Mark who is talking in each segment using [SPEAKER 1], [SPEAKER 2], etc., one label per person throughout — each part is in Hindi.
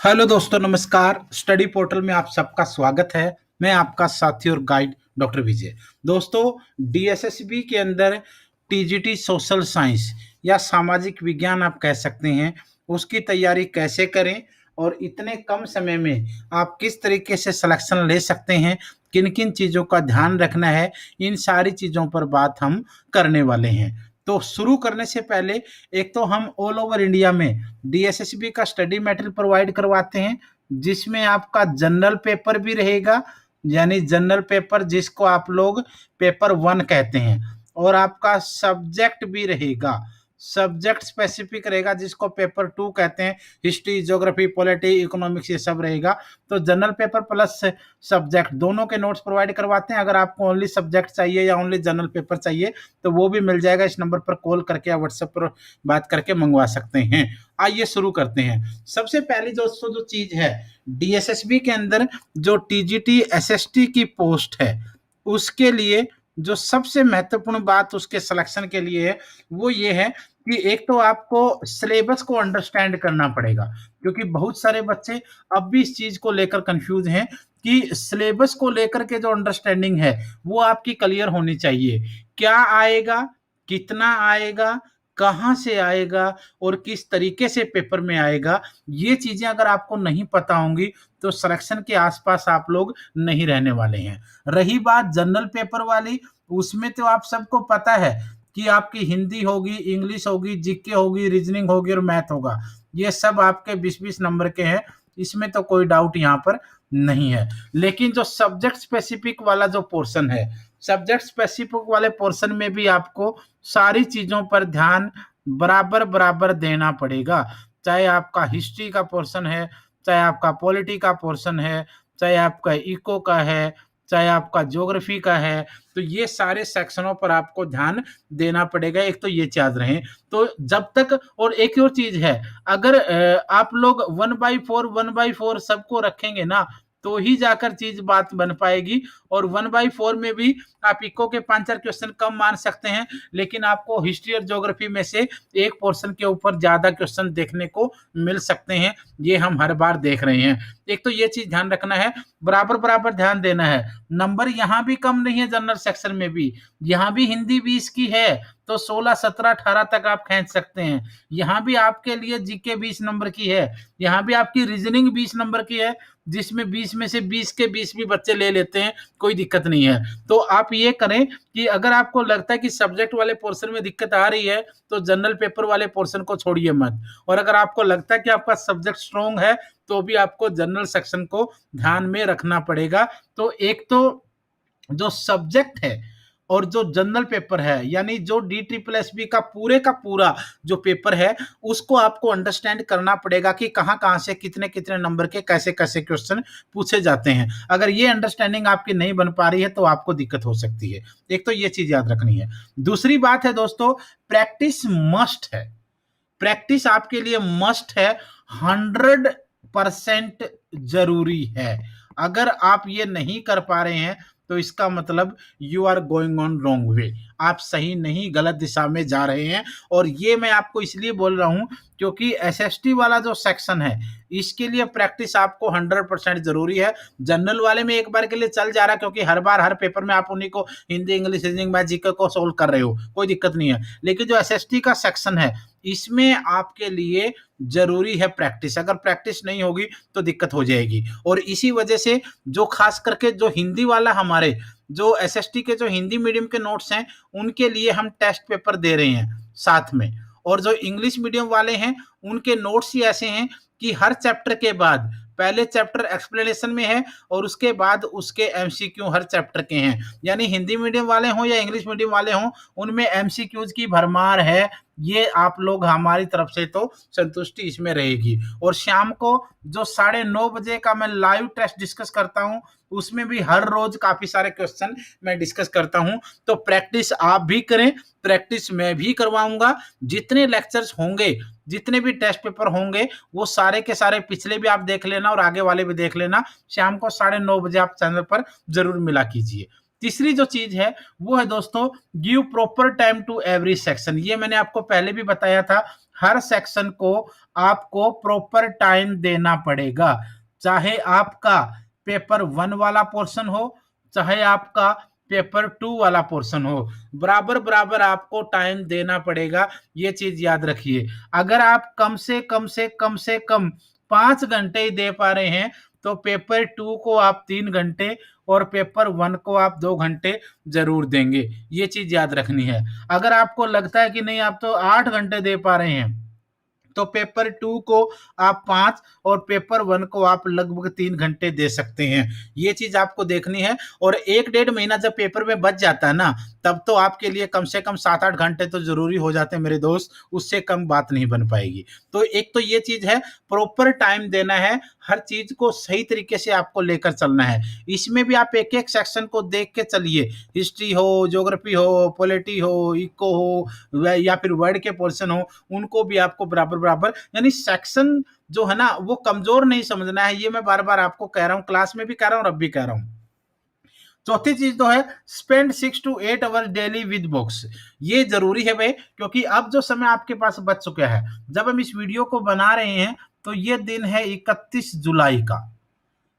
[SPEAKER 1] हेलो दोस्तों, नमस्कार। स्टडी पोर्टल में आप सबका स्वागत है। मैं आपका साथी और गाइड डॉक्टर विजय। दोस्तों, डीएसएसबी के अंदर टीजीटी सोशल साइंस या सामाजिक विज्ञान आप कह सकते हैं, उसकी तैयारी कैसे करें और इतने कम समय में आप किस तरीके से सिलेक्शन ले सकते हैं, किन किन चीज़ों का ध्यान रखना है, इन सारी चीज़ों पर बात हम करने वाले हैं। तो शुरू करने से पहले एक तो हम ऑल ओवर इंडिया में डीएसएसबी का स्टडी मटेरियल प्रोवाइड करवाते हैं, जिसमें आपका जनरल पेपर भी रहेगा, यानी जनरल पेपर जिसको आप लोग पेपर 1 कहते हैं, और आपका सब्जेक्ट भी रहेगा, सब्जेक्ट स्पेसिफिक रहेगा जिसको पेपर 2 कहते हैं। हिस्ट्री, ज्योग्राफी, पॉलिटी, इकोनॉमिक्स ये सब रहेगा। तो जनरल पेपर प्लस सब्जेक्ट दोनों के नोट्स प्रोवाइड करवाते हैं। अगर आपको ओनली सब्जेक्ट चाहिए या ओनली जनरल पेपर चाहिए तो वो भी मिल जाएगा। इस नंबर पर कॉल करके या व्हाट्सएप पर बात करके मंगवा सकते हैं। आइए शुरू करते हैं। सबसे पहली दोस्तों जो चीज है, डीएसएसबी के अंदर जो टीजीटी एसएसटी की पोस्ट है, उसके लिए जो सबसे महत्वपूर्ण बात उसके सिलेक्शन के लिए है वो ये है कि एक तो आपको सिलेबस को अंडरस्टैंड करना पड़ेगा, क्योंकि बहुत सारे बच्चे अब भी इस चीज को लेकर कंफ्यूज हैं कि सिलेबस को लेकर के जो अंडरस्टैंडिंग है वो आपकी क्लियर होनी चाहिए। क्या आएगा, कितना आएगा, कहाँ से आएगा और किस तरीके से पेपर में आएगा, ये चीजें अगर आपको नहीं पता होंगी तो सिलेक्शन के आसपास आप लोग नहीं रहने वाले हैं। रही बात जनरल पेपर वाली, उसमें तो आप सबको पता है कि आपकी हिंदी होगी, इंग्लिश होगी, जीके होगी, रीजनिंग होगी और मैथ होगा। ये सब आपके 20-20 नंबर के हैं, इसमें तो कोई डाउट यहाँ पर नहीं है। लेकिन जो सब्जेक्ट स्पेसिफिक वाला जो पोर्शन है, सब्जेक्ट स्पेसिफिक वाले पोर्शन में भी आपको सारी चीजों पर ध्यान बराबर बराबर देना पड़ेगा। चाहे आपका हिस्ट्री का पोर्शन है, चाहे आपका पॉलिटी का पोर्शन है, चाहे आपका इको का है, चाहे आपका ज्योग्राफी का है, तो ये सारे सेक्शनों पर आपको ध्यान देना पड़ेगा। एक तो ये याद रहे। तो जब तक, और एक और चीज है, अगर आप लोग 1/4 सबको रखेंगे ना तो ही जाकर चीज बात बन पाएगी। और 1/4 में भी आप इको के 5-4 क्वेश्चन कम मान सकते हैं, लेकिन आपको हिस्ट्री और ज्योग्राफी में से एक पोर्शन के ऊपर ज्यादा क्वेश्चन देखने को मिल सकते हैं। ये हम हर बार देख रहे हैं। एक तो ये चीज ध्यान रखना है, बराबर बराबर ध्यान देना है। नंबर यहाँ भी कम नहीं है, जनरल सेक्शन में भी यहाँ भी हिंदी 20 की है तो 16, 17, 18 तक आप खींच सकते हैं। यहाँ भी आपके लिए जीके 20 नंबर की है, यहाँ भी आपकी रीजनिंग 20 नंबर की है, जिसमें 20 में से 20 के 20 भी बच्चे ले लेते हैं, कोई दिक्कत नहीं है। तो आप ये करें कि अगर आपको लगता है कि सब्जेक्ट वाले पोर्शन में दिक्कत आ रही है तो जनरल पेपर वाले पोर्शन को छोड़िए मत, और अगर आपको लगता है कि आपका सब्जेक्ट स्ट्रॉन्ग है तो भी आपको जनरल सेक्शन को ध्यान में रखना पड़ेगा। तो एक तो जो सब्जेक्ट है और जो जनरल पेपर है, यानी जो DSSB का पूरा जो पेपर है, उसको आपको अंडरस्टैंड करना पड़ेगा कि कहाँ कहाँ से कितने कितने नंबर के कैसे कैसे क्वेश्चन पूछे जाते हैं। अगर ये अंडरस्टैंडिंग आपकी नहीं बन पा रही है तो आपको दिक्कत हो सकती है। एक तो ये चीज याद रखनी है। दूसरी बात है दोस्तों, प्रैक्टिस मस्ट है। प्रैक्टिस आपके लिए मस्ट है, 100% जरूरी है। अगर आप ये नहीं कर पा रहे हैं तो इसका मतलब you are going on wrong way, आप सही नहीं, गलत दिशा में जा रहे हैं। और ये मैं आपको इसलिए बोल रहा हूं क्योंकि एसएसटी वाला जो सेक्शन है, इसके लिए प्रैक्टिस आपको 100% जरूरी है। जनरल वाले में एक बार के लिए चल जा रहा है, क्योंकि हर बार हर पेपर में आप उन्हीं को Hindi, English, reasoning, math, GK को सोल्व कर रहे हो, कोई दिक्कत नहीं है। लेकिन जो एसएसटी का सेक्शन है, इसमें आपके लिए जरूरी है प्रैक्टिस। अगर प्रैक्टिस नहीं होगी तो दिक्कत हो जाएगी। और इसी वजह से जो खास करके जो हिंदी वाला, हमारे जो एसएसटी के जो हिंदी मीडियम के नोट्स हैं, उनके लिए हम टेस्ट पेपर दे रहे हैं साथ में। और जो इंग्लिश मीडियम वाले हैं उनके नोट्स ही ऐसे हैं कि हर चैप्टर के बाद पहले चैप्टर एक्सप्लेनेशन में है और उसके बाद उसके एमसीक्यू हर चैप्टर के हैं। यानी हिंदी मीडियम वाले हों या इंग्लिश मीडियम वाले हों, उनमें एमसीक्यूज की भरमार है। ये आप लोग, हमारी तरफ से तो संतुष्टि इसमें रहेगी। और शाम को जो 9:30 बजे का मैं लाइव टेस्ट डिस्कस करता हूं, उसमें भी हर रोज काफी सारे क्वेश्चन मैं डिस्कस करता हूं। तो प्रैक्टिस आप भी करें, प्रैक्टिस मैं भी करवाऊंगा। जितने लेक्चर्स होंगे, जितने भी टेस्ट पेपर होंगे, वो सारे के सारे पिछले भी आप देख लेना और आगे वाले भी देख लेना। शाम को 9:30 बजे आप चैनल पर जरूर मिला कीजिए। तीसरी जो चीज है वो है दोस्तों, give proper time to every section. ये मैंने आपको पहले भी बताया था, हर सेक्शन को आपको प्रॉपर टाइम देना पड़ेगा, चाहे आपका पेपर 1 वाला पोर्शन हो, चाहे आपका पेपर 2 वाला पोर्शन हो, बराबर बराबर आपको टाइम देना पड़ेगा। ये चीज याद रखिए। अगर आप कम से कम 5 घंटे ही दे पा रहे हैं तो पेपर 2 को आप 3 घंटे और पेपर 1 को आप 2 घंटे जरूर देंगे। ये चीज याद रखनी है। अगर आपको लगता है कि नहीं आप तो 8 घंटे दे पा रहे हैं तो पेपर 2 को आप 5 और पेपर 1 को आप लगभग 3 घंटे दे सकते हैं। ये चीज आपको देखनी है। और 1 डेढ़ महीना जब पेपर में बच जाता है ना, तब तो आपके लिए कम से कम 7 8 घंटे तो जरूरी हो जाते हैं मेरे दोस्त, उससे कम बात नहीं बन पाएगी। तो एक तो ये चीज है, प्रॉपर टाइम देना है, हर चीज को सही तरीके से आपको लेकर चलना है। इसमें भी आप एक एक सेक्शन को देख के चलिए, हिस्ट्री हो, ज्योग्राफी हो, पॉलिटी हो, इको हो या फिर वर्ड के पोर्शन हो, उनको भी आपको बराबर बराबर, यानी सेक्शन जो है ना वो कमजोर नहीं समझना है। ये मैं बार बार आपको कह रहा हूँ, क्लास में भी कह रहा हूँ और अब भी कह रहा हूँ। चौथी चीज तो है, spend 6 to 8 hours daily with books. ये जरूरी है भाई, क्योंकि अब जो समय आपके पास बच चुका है, जब हम इस वीडियो को बना रहे हैं तो ये दिन है 31 जुलाई का,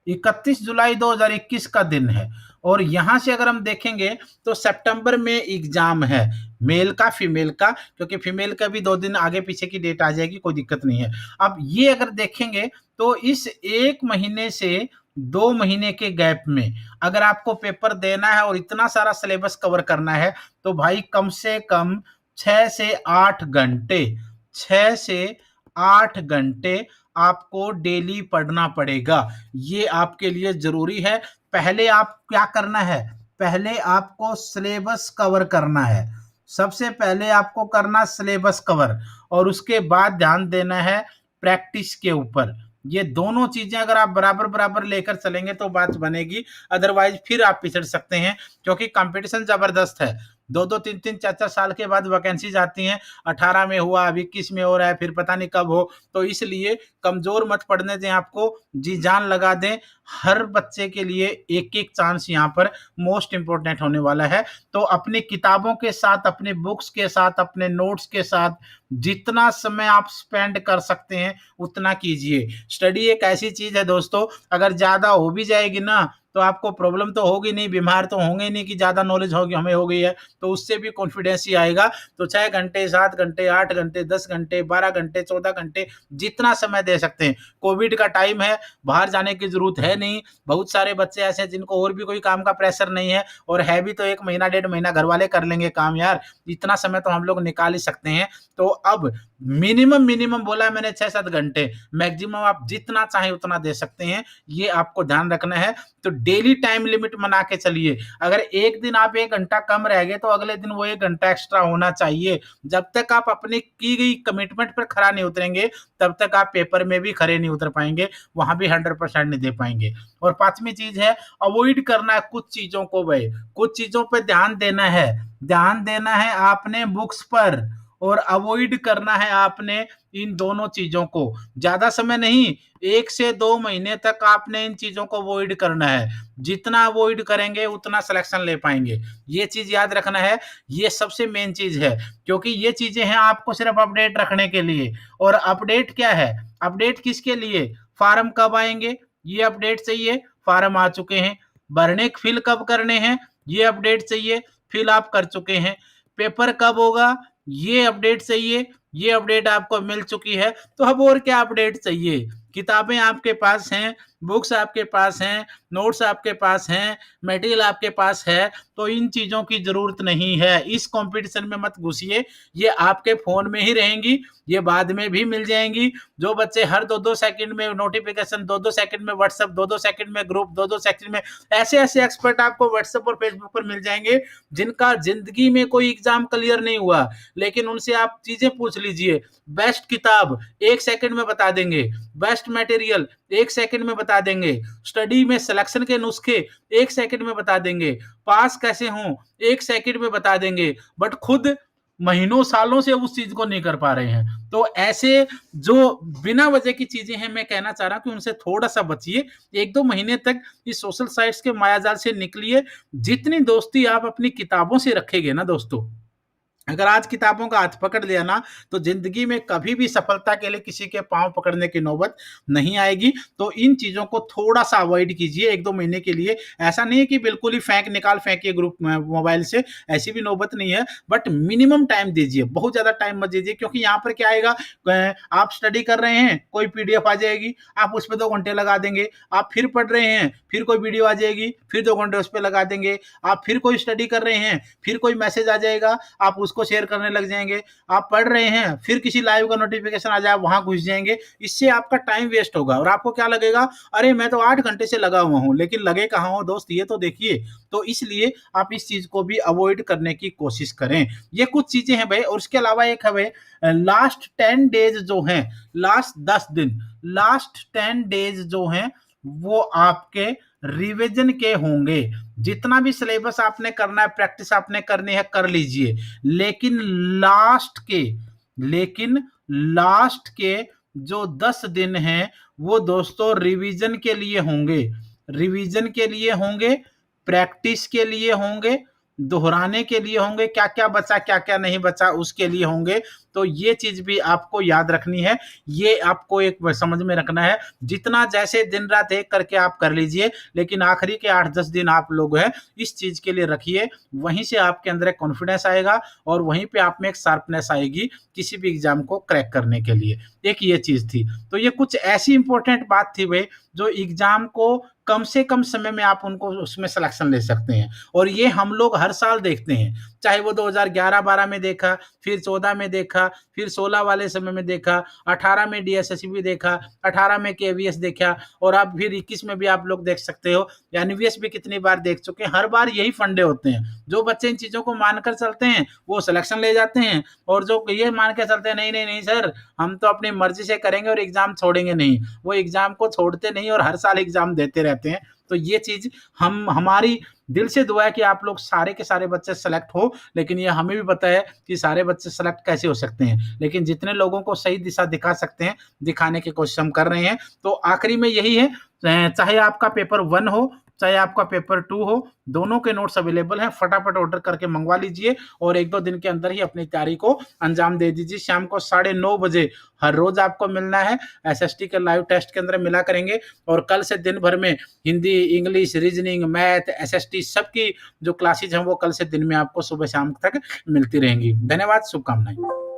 [SPEAKER 1] 31 जुलाई 2021 का दिन है। और यहां से अगर हम देखेंगे तो सितंबर में एग्जाम है, मेल का फीमेल का, क्योंकि फीमेल का भी 2 दिन आगे पीछे की डेट आ जाएगी, कोई दिक्कत नहीं है। अब ये अगर देखेंगे तो इस 1 महीने से 2 महीने के गैप में अगर आपको पेपर देना है और इतना सारा सिलेबस कवर करना है तो भाई कम से कम 6 से 8 घंटे, 6 से 8 घंटे आपको डेली पढ़ना पड़ेगा। ये आपके लिए जरूरी है। पहले आप क्या करना है, पहले आपको सिलेबस कवर करना है। सबसे पहले आपको करना सिलेबस कवर और उसके बाद ध्यान देना है प्रैक्टिस के ऊपर। ये दोनों चीजें अगर आप बराबर बराबर लेकर चलेंगे तो बात बनेगी, अदरवाइज फिर आप पिछड़ सकते हैं, क्योंकि कंपटीशन जबरदस्त है। 2 2 3 3 4 4 साल के बाद वैकेंसी आती हैं, 18 में हुआ, अब 21 में हो रहा है, फिर पता नहीं कब हो। तो इसलिए कमजोर मत पड़ने दें, आपको जी जान लगा दें। हर बच्चे के लिए एक एक चांस यहाँ पर मोस्ट इंपोर्टेंट होने वाला है। तो अपनी किताबों के साथ, अपने बुक्स के साथ, अपने नोट्स के साथ जितना समय आप स्पेंड कर सकते हैं उतना कीजिए। स्टडी एक ऐसी चीज है दोस्तों, अगर ज्यादा हो भी जाएगी ना तो आपको प्रॉब्लम तो होगी नहीं, बीमार तो होंगे नहीं कि ज्यादा नॉलेज होगी हमें हो गई है, तो उससे भी कॉन्फिडेंस ही आएगा। तो 6 घंटे, 7 घंटे, 8 घंटे, 10 घंटे, 12 घंटे, 14 घंटे, जितना समय दे सकते हैं। कोविड का टाइम है, बाहर जाने की जरूरत है नहीं। बहुत सारे बच्चे ऐसे हैं जिनको और भी कोई काम का प्रेशर नहीं है, और है भी तो 1 महीना 1.5 महीना घर वाले कर लेंगे काम यार, इतना समय तो हम लोग निकाल ही सकते हैं। तो अब मिनिमम मिनिमम बोला है मैंने 6 7 घंटे, मैक्सिमम आप जितना चाहे उतना दे सकते हैं, ये आपको ध्यान रखना है। तो डेली टाइम लिमिट बना के चलिए। अगर एक दिन आप 1 घंटा कम रह गए तो अगले दिन वो 1 घंटा एक्स्ट्रा होना चाहिए। जब तक आप अपनी की गई कमिटमेंट पर खरा नहीं उतरेंगे तब तक आप पेपर में भी खरे नहीं उतर पाएंगे, वहां भी 100% नहीं दे पाएंगे। और 5वीं चीज है, अवॉइड करना है कुछ चीजों को भाई, कुछ चीजों पर ध्यान देना है। ध्यान देना है आपने बुक्स पर, और अवॉइड करना है आपने इन दोनों चीजों को। ज्यादा समय नहीं, 1 से 2 महीने तक आपने इन चीजों को अवॉइड करना है। जितना अवॉइड करेंगे उतना सिलेक्शन ले पाएंगे, ये चीज याद रखना है। ये सबसे मेन चीज है, क्योंकि ये चीजें हैं आपको सिर्फ अपडेट रखने के लिए। और अपडेट क्या है, अपडेट किसके लिए, फार्म कब आएंगे ये अपडेट चाहिए, फार्म आ चुके हैं। भरने फिल कब करने हैं ये अपडेट चाहिए, फिल आप कर चुके हैं। पेपर कब होगा ये अपडेट चाहिए, ये अपडेट आपको मिल चुकी है। तो अब और क्या अपडेट चाहिए, किताबें आपके पास हैं, बुक्स आपके पास हैं, नोट्स आपके पास हैं, मटेरियल आपके पास है, तो इन चीजों की जरूरत नहीं है। इस कंपटीशन में मत घुसिए, ये आपके फोन में ही रहेंगी, ये बाद में भी मिल जाएंगी। जो बच्चे हर 2 2 सेकंड में नोटिफिकेशन, 2 2 सेकंड में व्हाट्सएप, 2 2 सेकंड में ग्रुप, 2 2 सेकंड में ऐसे ऐसे एक्सपर्ट आपको व्हाट्सएप और फेसबुक पर मिल जाएंगे, जिनका जिंदगी में कोई एग्जाम क्लियर नहीं हुआ, लेकिन उनसे आप चीजें पूछ लीजिए। बेस्ट किताब 1 सेकंड में बता देंगे, बेस्ट मटेरियल 1 सेकंड में बता देंगे, स्टडी में सिलेक्शन के नुस्खे 1 सेकंड में बता देंगे, पास कैसे हों 1 सेकंड में बता देंगे। बट खुद महीनों सालों से उस चीज को नहीं कर पा रहे हैं। तो ऐसे जो बिना वजह की चीजें हैं, मैं कहना चाह रहा हूं कि उनसे थोड़ा सा बचिए। 1 2 महीने तक इस सोशल साइट्स के मायाजाल से निकलिए। जितनी दोस्ती आप अपनी किताबों से रखेंगे ना दोस्तों, अगर आज किताबों का हाथ पकड़ लिया ना, तो ज़िंदगी में कभी भी सफलता के लिए किसी के पाँव पकड़ने की नौबत नहीं आएगी। तो इन चीज़ों को थोड़ा-सा अवॉइड कीजिए 1-2 महीने के लिए। ऐसा नहीं है कि बिल्कुल ही निकाल फेंकिए ग्रुप में मोबाइल से, ऐसी भी नौबत नहीं है, बट मिनिमम टाइम दीजिए, बहुत ज़्यादा टाइम मत दीजिए, क्योंकि यहाँ पर क्या आएगा, आप स्टडी कर रहे हैं, कोई पीडीएफ आ जाएगी, आप उस पे 2 घंटे लगा देंगे, आप फिर पढ़ रहे हैं, फिर कोई वीडियो आ जाएगी, फिर 2 घंटे उस पे लगा देंगे, आप फिर कोई स्टडी कर रहे हैं, फिर कोई मैसेज आ जाएगा, आप उसको शेयर करने लग जाएंगे, आप पढ़ रहे हैं, फिर किसी लाइव का नोटिफिकेशन आ जाए, वहां घुस जाएंगे। इससे आपका टाइम वेस्ट होगा और आपको क्या लगेगा, अरे मैं तो 8 घंटे से लगा हुआ हूं, लेकिन लगे कहाँ हो दोस्त, ये तो देखिए। तो इसलिए आप इस चीज को भी अवॉइड करने की कोशिश करें। ये कुछ चीजें हैं भाई, और उसके अलावा एक है भाई, लास्ट 10 डेज जो हैं, लास्ट 10 दिन, लास्ट 10 डेज जो हैं, वो आपके रिवीजन के होंगे। जितना भी सिलेबस आपने करना है, प्रैक्टिस आपने करनी है, कर लीजिए, लेकिन लास्ट के लेकिन लास्ट के जो 10 दिन हैं, वो दोस्तों रिवीजन के लिए होंगे, रिवीजन के लिए होंगे, प्रैक्टिस के लिए होंगे, दोहराने के लिए होंगे, क्या क्या बचा क्या क्या नहीं बचा उसके लिए होंगे। तो ये चीज भी आपको याद रखनी है, ये आपको एक समझ में रखना है। जितना जैसे दिन रात एक करके आप कर लीजिए, लेकिन आखिरी के 8-10 दिन आप लोग हैं इस चीज के लिए रखिए, वहीं से आपके अंदर एक कॉन्फिडेंस आएगा और वहीं पे आप में एक शार्पनेस आएगी किसी भी एग्जाम को क्रैक करने के लिए। एक ये चीज थी। तो ये कुछ ऐसी इंपॉर्टेंट बात थी भाई, जो एग्जाम को कम से कम समय में आप उनको उसमें सिलेक्शन ले सकते हैं, और ये हम लोग हर साल देखते हैं, चाहे वो 2011-12 में देखा, फिर 14 में देखा, फिर 16 वाले समय में देखा, 18 में डीएसएसबी देखा, 18 में केवीएस देखा, और अब फिर 21 में भी आप लोग देख सकते हो, एनवीएस भी कितनी बार देख चुके हैं। हर बार यही फंडे होते हैं, जो बच्चे इन चीजों को मानकर चलते हैं वो सिलेक्शन ले जाते हैं, और जो ये मान के चलते हैं नहीं नहीं नहीं सर, हम तो अपनी मर्जी से करेंगे और एग्जाम छोड़ेंगे नहीं, वो एग्जाम को छोड़ते नहीं और हर साल एग्जाम देते रहते हैं। तो ये चीज हमारी दिल से दुआ है कि आप लोग सारे के सारे बच्चे सेलेक्ट हो, लेकिन ये हमें भी पता है कि सारे बच्चे सेलेक्ट कैसे हो सकते हैं, लेकिन जितने लोगों को सही दिशा दिखा सकते हैं, दिखाने की कोशिश हम कर रहे हैं। तो आखिरी में यही है, चाहे आपका पेपर 1 हो, चाहे आपका पेपर 2 हो, दोनों के नोट्स अवेलेबल हैं, फटाफट ऑर्डर करके मंगवा लीजिए और 1-2 दिन के अंदर ही अपनी तैयारी को अंजाम दे दीजिए। शाम को 9:30 बजे हर रोज आपको मिलना है, एसएसटी के लाइव टेस्ट के अंदर मिला करेंगे, और कल से दिन भर में Hindi, English, reasoning, math, SST सबकी जो क्लासेज हैं वो कल से दिन में आपको सुबह शाम तक मिलती रहेंगी। धन्यवाद, शुभकामनाएं।